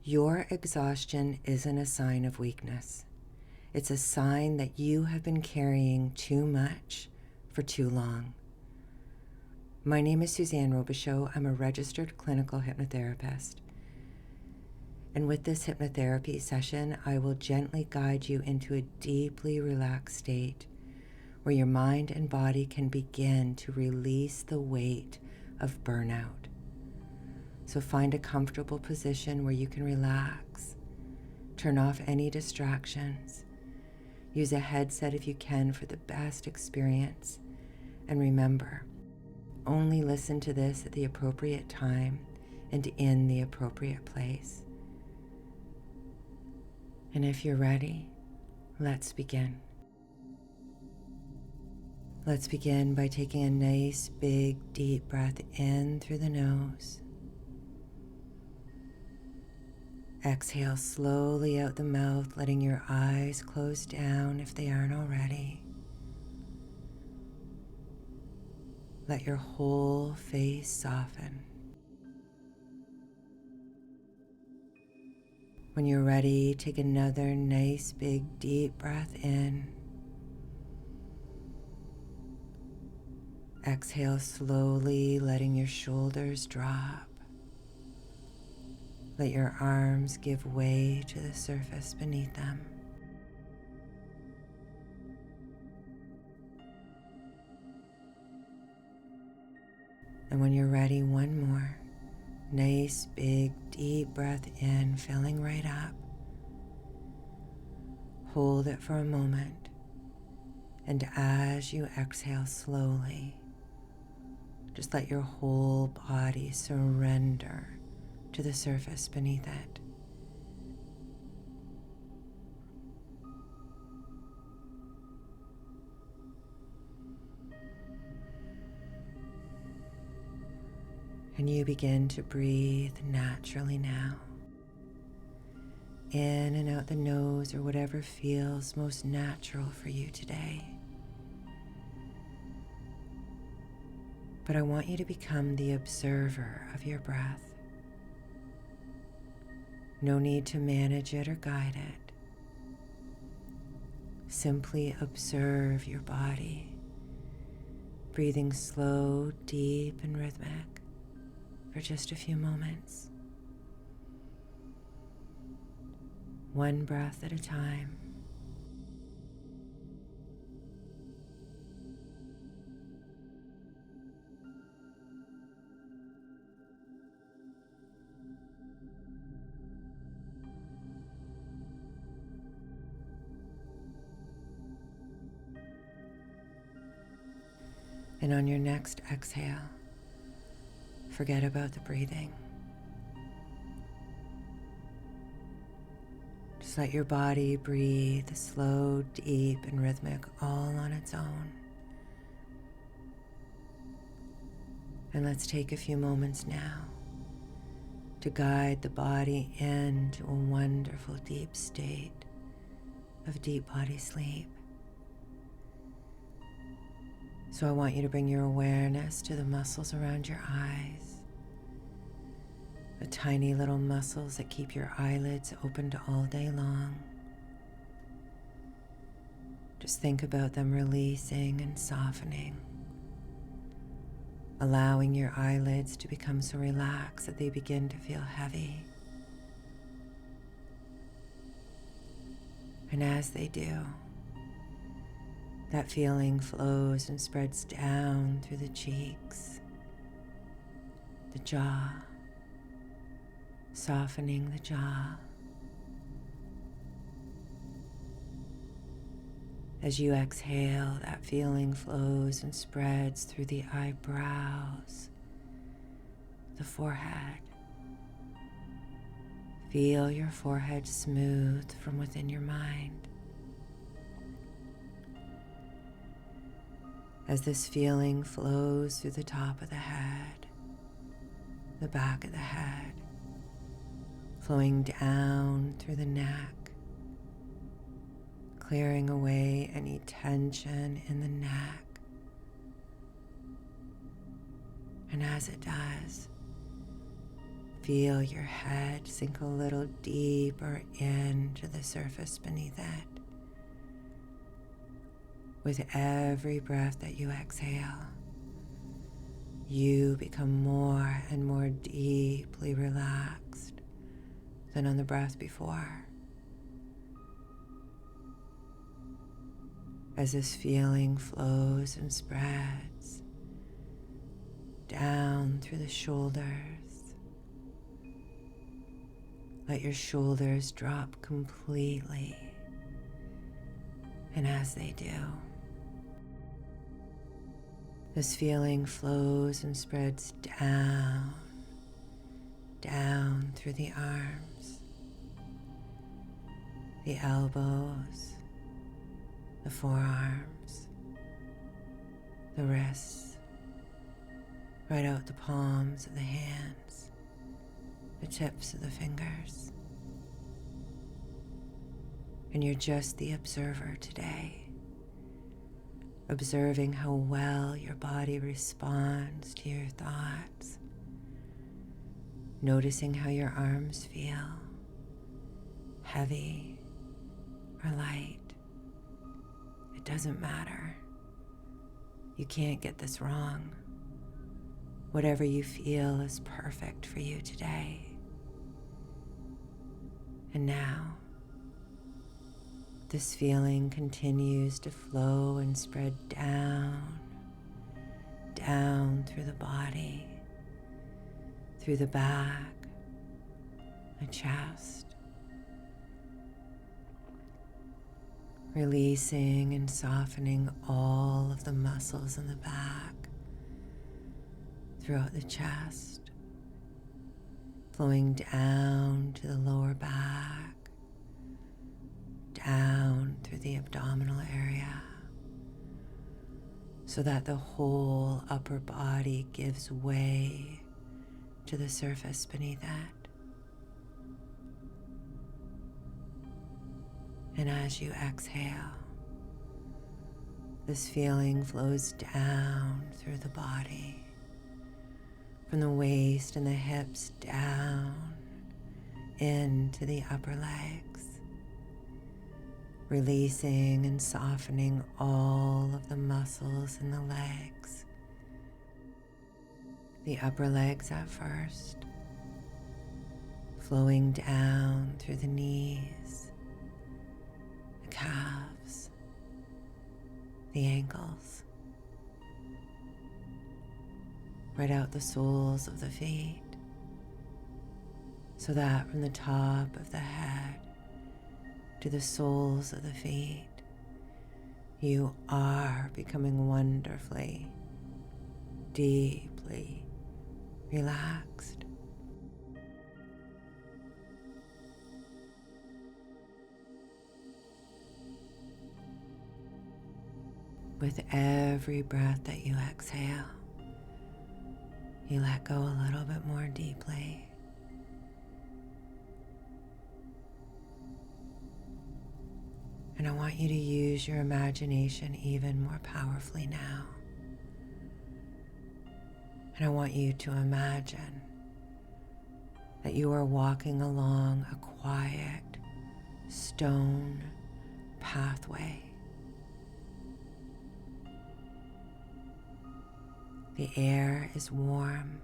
Your exhaustion isn't a sign of weakness. It's a sign that you have been carrying too much for too long. My name is Suzanne Robichaud. I'm a registered clinical hypnotherapist. And with this hypnotherapy session, I will gently guide you into a deeply relaxed state where your mind and body can begin to release the weight of burnout. So find a comfortable position where you can relax, turn off any distractions, use a headset if you can for the best experience, and remember, only listen to this at the appropriate time and in the appropriate place. And if you're ready, let's begin. Let's begin by taking a nice, big, deep breath in through the nose. Exhale slowly out the mouth, letting your eyes close down if they aren't already. Let your whole face soften. When you're ready, take another nice, big, deep breath in. Exhale slowly, letting your shoulders drop. Let your arms give way to the surface beneath them. And when you're ready, one more. Nice, big, deep breath in, filling right up. Hold it for a moment. And as you exhale slowly, just let your whole body surrender to the surface beneath it. And you begin to breathe naturally now. In and out the nose or whatever feels most natural for you today. But I want you to become the observer of your breath. No need to manage it or guide it. Simply observe your body, breathing slow, deep, and rhythmic for just a few moments. One breath at a time. And on your next exhale, forget about the breathing. Just let your body breathe slow, deep, and rhythmic all on its own. And let's take a few moments now to guide the body into a wonderful deep state of deep body sleep. So I want you to bring your awareness to the muscles around your eyes, the tiny little muscles that keep your eyelids opened all day long. Just think about them releasing and softening, allowing your eyelids to become so relaxed that they begin to feel heavy. And as they do, that feeling flows and spreads down through the cheeks, the jaw, softening the jaw. As you exhale, that feeling flows and spreads through the eyebrows, the forehead. Feel your forehead smooth from within your mind. As this feeling flows through the top of the head, the back of the head, flowing down through the neck, clearing away any tension in the neck. And as it does, Feel your head sink a little deeper into the surface beneath it. With every breath that you exhale, you become more and more deeply relaxed than on the breath before. As this feeling flows and spreads down through the shoulders, let your shoulders drop completely. And as they do, this feeling flows and spreads down through the arms, the elbows, the forearms, the wrists, right out the palms of the hands, the tips of the fingers. And you're just the observer today, observing how well your body responds to your thoughts, noticing how your arms feel, heavy or light. It doesn't matter. You can't get this wrong. Whatever you feel is perfect for you today. And now, this feeling continues to flow and spread down through the body, through the back, the chest, releasing and softening all of the muscles in the back, throughout the chest, flowing down to the lower back, down through the abdominal area, so that the whole upper body gives way to the surface beneath it. And as you exhale, this feeling flows down through the body, from the waist and the hips down into the upper legs, releasing and softening all of the muscles in the legs. The upper legs at first, flowing down through the knees, the calves, the ankles, right out the soles of the feet, so that from the top of the head to the soles of the feet, you are becoming wonderfully, deeply relaxed. With every breath that you exhale, you let go a little bit more deeply. And I want you to use your imagination even more powerfully now. And I want you to imagine that you are walking along a quiet stone pathway. The air is warm.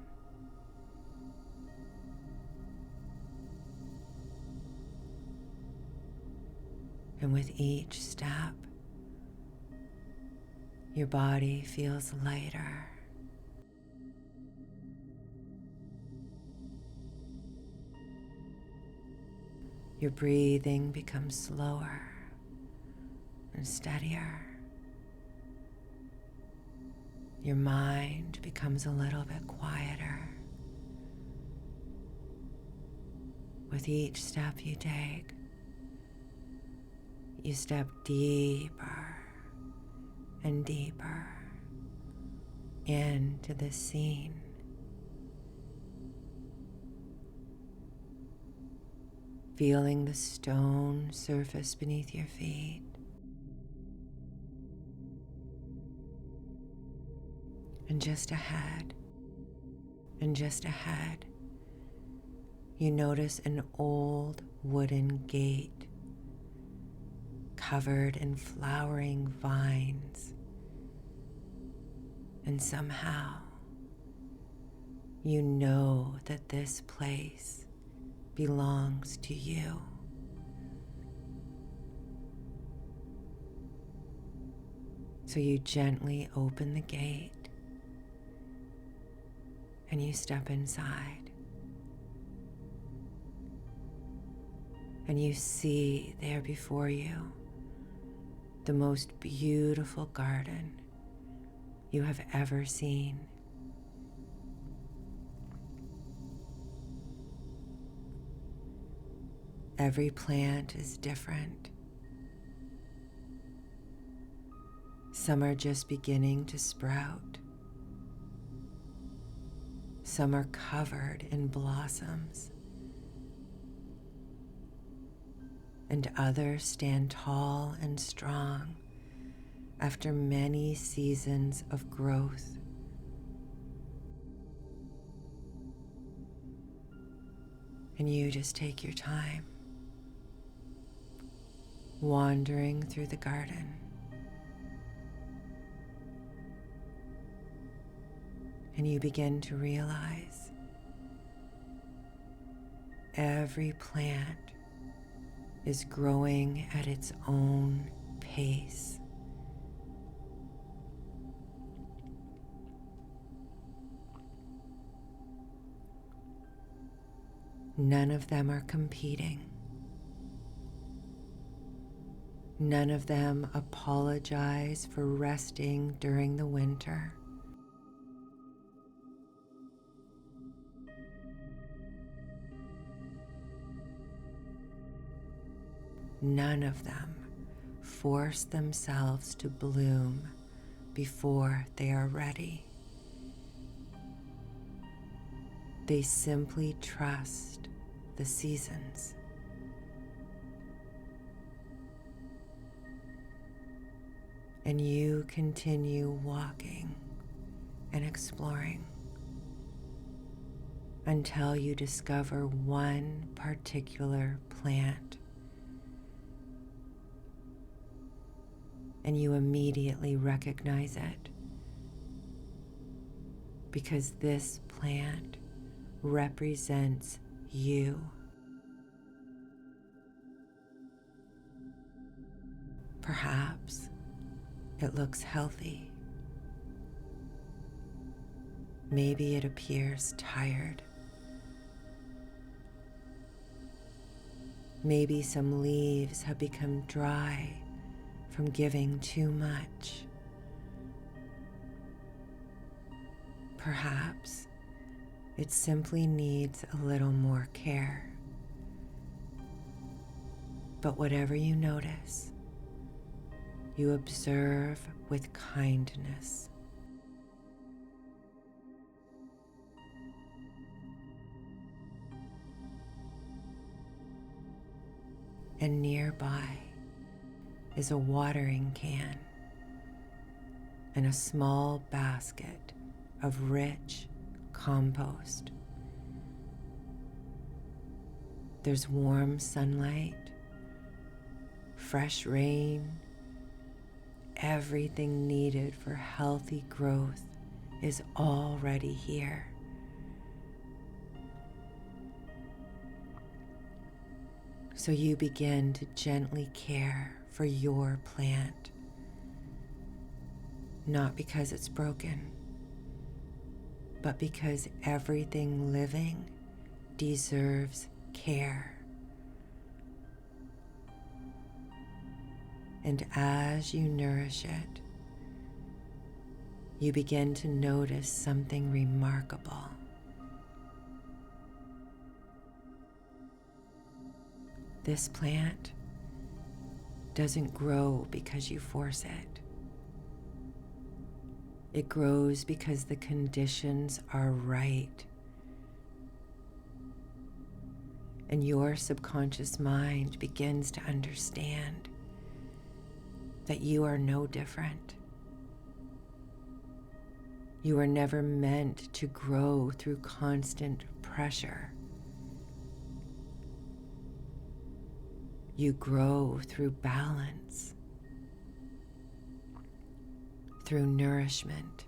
And with each step, your body feels lighter. Your breathing becomes slower and steadier. Your mind becomes a little bit quieter. With each step you take, you step deeper and deeper into the scene. Feeling the stone surface beneath your feet. And just ahead, you notice an old wooden gate covered in flowering vines, and somehow you know that this place belongs to you. So you gently open the gate and you step inside. And you see there before you the most beautiful garden you have ever seen. Every plant is different. Some are just beginning to sprout. Some are covered in blossoms. And others stand tall and strong after many seasons of growth. And you just take your time, wandering through the garden. And you begin to realize every plant is growing at its own pace. None of them are competing. None of them apologize for resting during the winter. None of them force themselves to bloom before they are ready. They simply trust the seasons. And you continue walking and exploring until you discover one particular plant. And you immediately recognize it because this plant represents you. Perhaps it looks healthy. Maybe it appears tired. Maybe some leaves have become dry from giving too much. Perhaps it simply needs a little more care. But whatever you notice, you observe with kindness. And nearby is a watering can and a small basket of rich compost. There's warm sunlight, fresh rain. Everything needed for healthy growth is already here. So you begin to gently care for your plant, not because it's broken, but because everything living deserves care. And as you nourish it, you begin to notice something remarkable. This plant doesn't grow because you force it. It grows because the conditions are right. And your subconscious mind begins to understand that you are no different. You are never meant to grow through constant pressure. You grow through balance, through nourishment,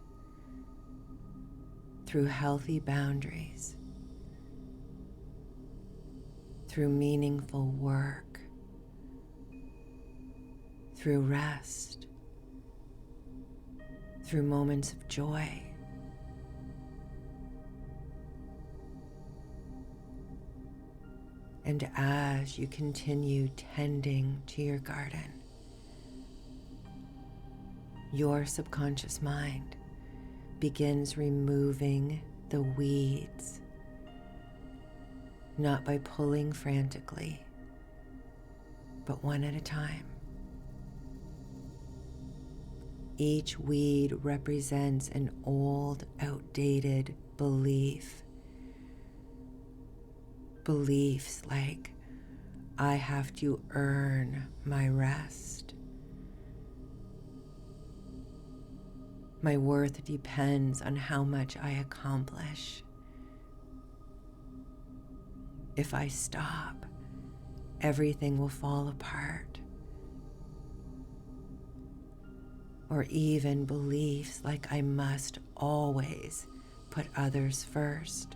through healthy boundaries, through meaningful work, through rest, through moments of joy. And as you continue tending to your garden, your subconscious mind begins removing the weeds, not by pulling frantically, but one at a time. Each weed represents an old, outdated belief. Beliefs like, I have to earn my rest. My worth depends on how much I accomplish. If I stop, everything will fall apart. Or even beliefs like I must always put others first.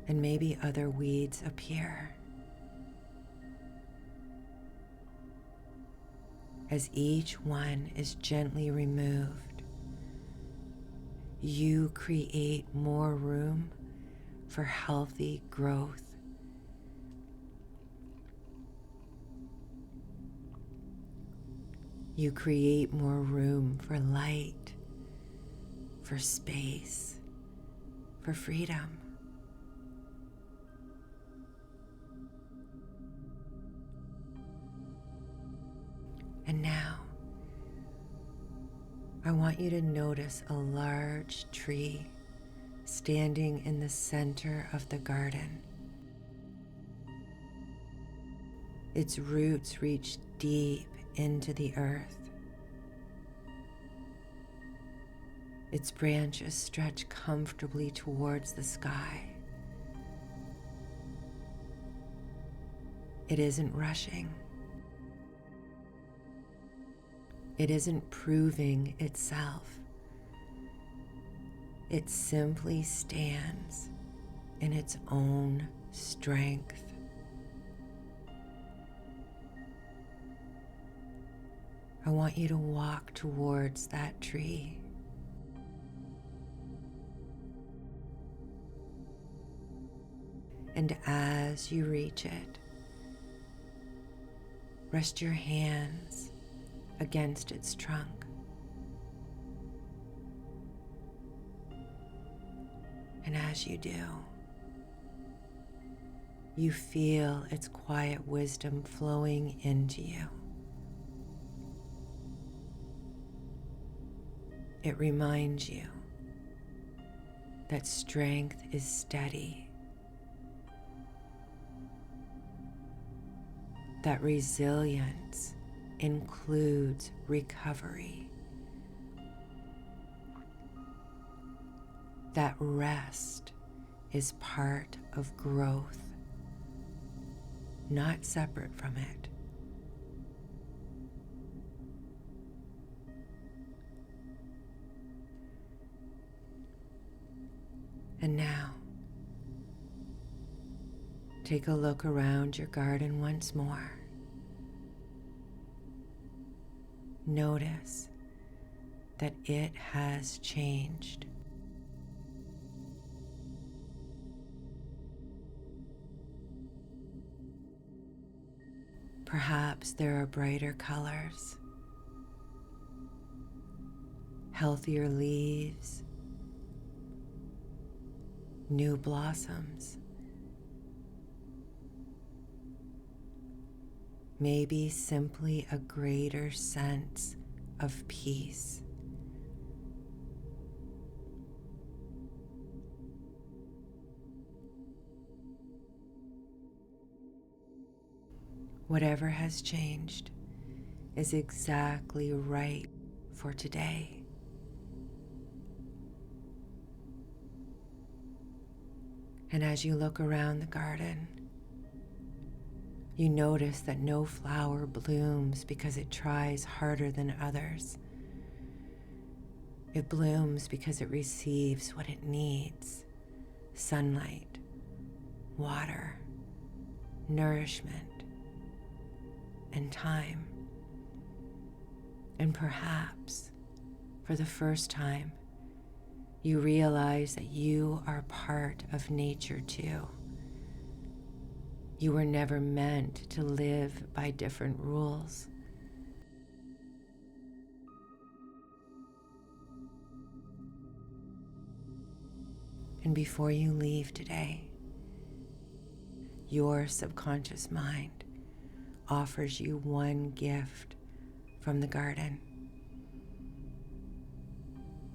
And maybe other weeds appear. As each one is gently removed, you create more room for healthy growth. You create more room for light, for space, for freedom. And now, I want you to notice a large tree standing in the center of the garden. Its roots reach deep into the earth. Its branches stretch comfortably towards the sky. It isn't rushing. It isn't proving itself. It simply stands in its own strength. I want you to walk towards that tree. And as you reach it, rest your hands against its trunk. And as you do, you feel its quiet wisdom flowing into you. It reminds you that strength is steady, that resilience includes recovery, that rest is part of growth, not separate from it. And now, take a look around your garden once more. Notice that it has changed. Perhaps there are brighter colors, healthier leaves, new blossoms. Maybe simply a greater sense of peace. Whatever has changed is exactly right for today. And as you look around the garden, you notice that no flower blooms because it tries harder than others. It blooms because it receives what it needs: sunlight, water, nourishment, and time. And perhaps, for the first time, you realize that you are part of nature too. You were never meant to live by different rules. And before you leave today, your subconscious mind offers you one gift from the garden.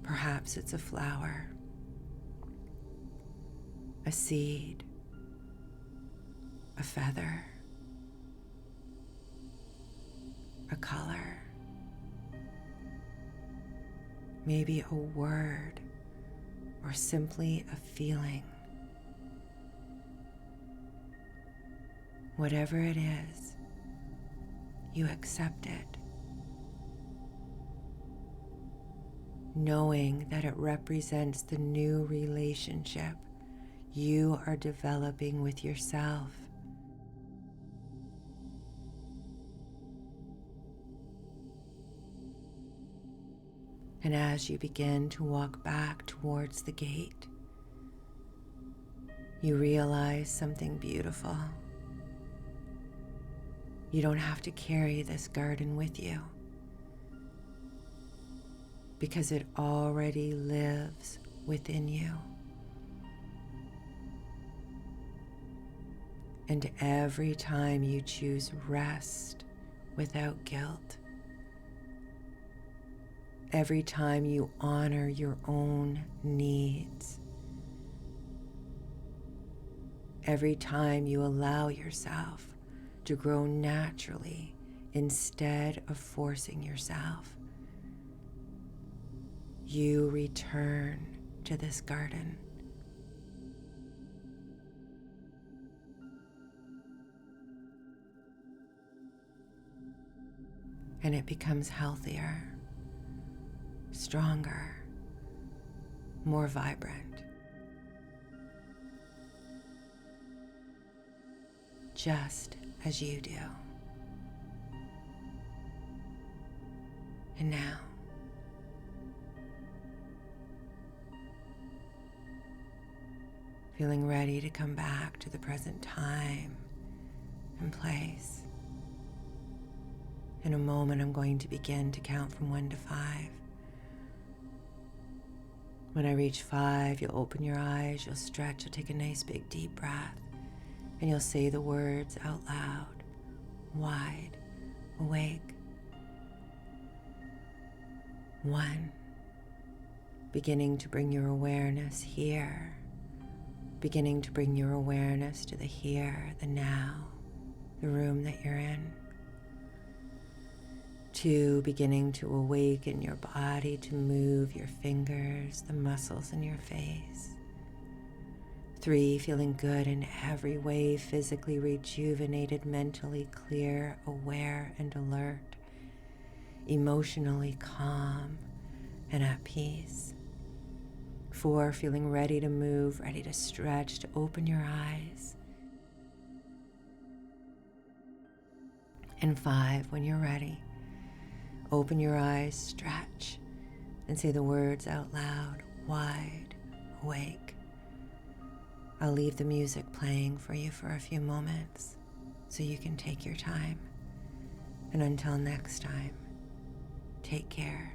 Perhaps it's a flower, a seed, a feather, a color, maybe a word, or simply a feeling. Whatever it is, you accept it, knowing that it represents the new relationship you are developing with yourself. And as you begin to walk back towards the gate, you realize something beautiful. You don't have to carry this garden with you, because it already lives within you. And every time you choose rest without guilt, every time you honor your own needs, every time you allow yourself to grow naturally instead of forcing yourself, you return to this garden. And it becomes healthier, stronger, more vibrant, just as you do. And now, feeling ready to come back to the present time and place. In a moment, I'm going to begin to count from 1 to 5. When I reach 5, you'll open your eyes, you'll stretch, you'll take a nice big deep breath, and you'll say the words out loud: wide awake. 1, beginning to bring your awareness here, beginning to bring your awareness to the here, the now, the room that you're in. 2, beginning to awaken your body to move your fingers, the muscles in your face. 3, feeling good in every way, physically rejuvenated, mentally clear, aware and alert, emotionally calm and at peace. 4, feeling ready to move, ready to stretch, to open your eyes. And 5, when you're ready, open your eyes, stretch, and say the words out loud: wide awake. I'll leave the music playing for you for a few moments so you can take your time. And until next time, take care.